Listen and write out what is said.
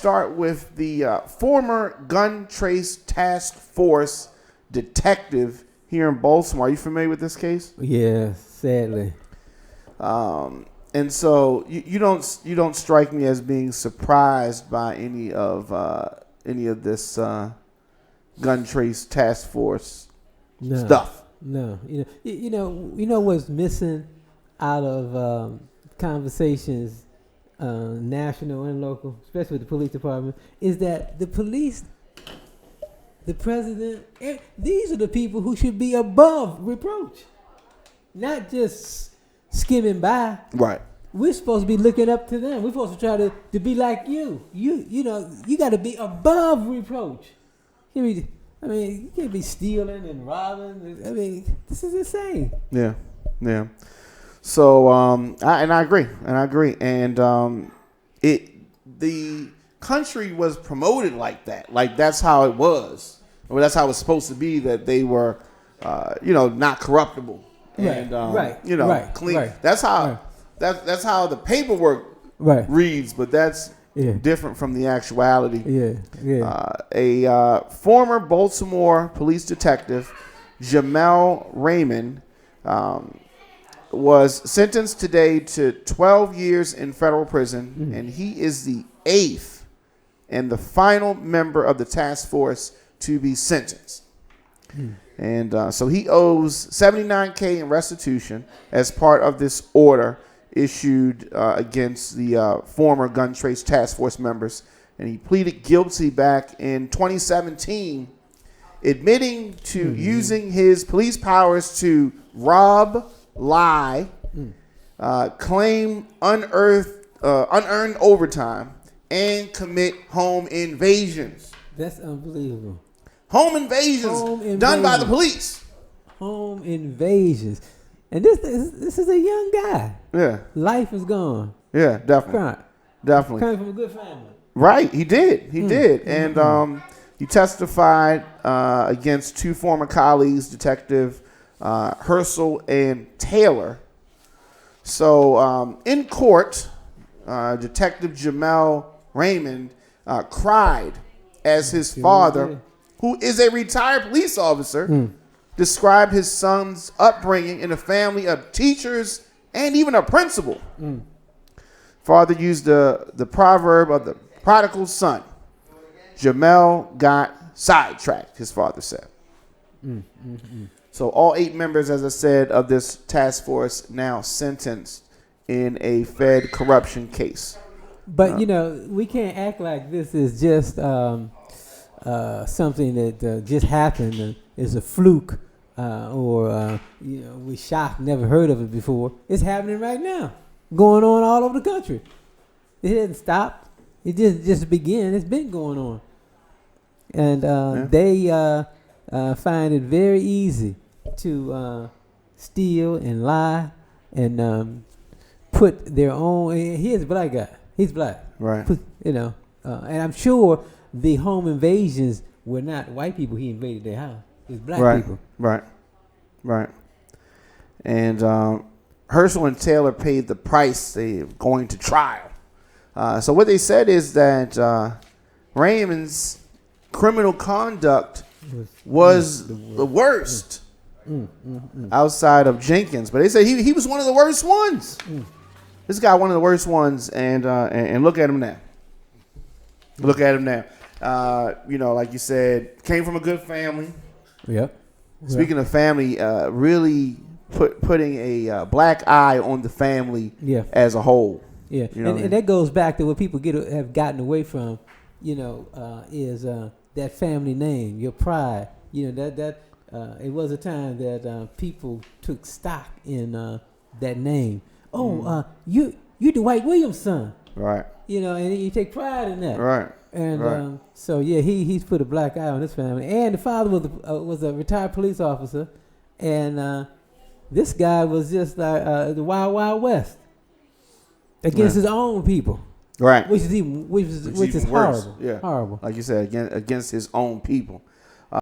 start with the former gun trace task force detective here in Baltimore. Are you familiar with this case? Yeah, sadly. And so you don't strike me as being surprised by any of this gun trace task force stuff. No, you know what's missing out of conversations, national and local, especially with the police department, is that the police, the president, these are the people who should be above reproach, not just skimming by. Right. We're supposed to be looking up to them. We're supposed to try to be like you. You got to be above reproach. You can't be stealing and robbing. I mean, this is insane. Yeah. So, I agree. And the country was promoted like that. Like that's how it was. Or that's how it's supposed to be. That they were, not corruptible. And clean. Right. That's how that's how the paperwork reads, but that's different from the actuality. A former Baltimore police detective, Jamel Raymond, was sentenced today to 12 years in federal prison, and he is the 8th and the final member of the task force to be sentenced. And so he owes $79K in restitution as part of this order issued against the former gun trace task force members. And he pleaded guilty back in 2017, admitting to using his police powers to rob, lie, claim unearned overtime, and commit home invasions. That's unbelievable. Home invasions done by the police. Home invasions. And this is a young guy. Yeah. Life is gone. Yeah, definitely. Definitely. Coming from a good family. Right, he did. And he testified against two former colleagues, Detective Herschel and Taylor. So in court, Detective Jamel Raymond cried as his father, who is a retired police officer, described his son's upbringing in a family of teachers and even a principal. Father used the proverb of the prodigal son. Jamel got sidetracked, his father said. So all 8 members, as I said, of this task force now sentenced in a Fed corruption case. But, we can't act like this is just something that just happened and is a fluke or we shocked, never heard of it before. It's happening right now, going on all over the country. It hasn't stopped. It just began. It's been going on. And they find it very easy to steal and lie and put their own. Here's a black guy. He's black. Right. And I'm sure the home invasions were not white people he invaded their house. It was black people. Right. And Herschel and Taylor paid the price. They're going to trial. So what they said is that Raymond's criminal conduct was the worst outside of Jenkins. But they say he was one of the worst ones. This guy, one of the worst ones. And look at him now. Look at him now. Like you said, came from a good family. Yep. Speaking of family, really putting a black eye on the family as a whole. Yeah, and that goes back to what people have gotten away from, is that family name, your pride. That it was a time that people took stock in that name. Oh, you Dwight Williams' son. Right. And you take pride in that. Right. And so he's put a black eye on his family. And the father was a retired police officer, and this guy was just like the Wild Wild West against his own people. Right. Which is horrible. Yeah. Horrible. Like you said, against his own people.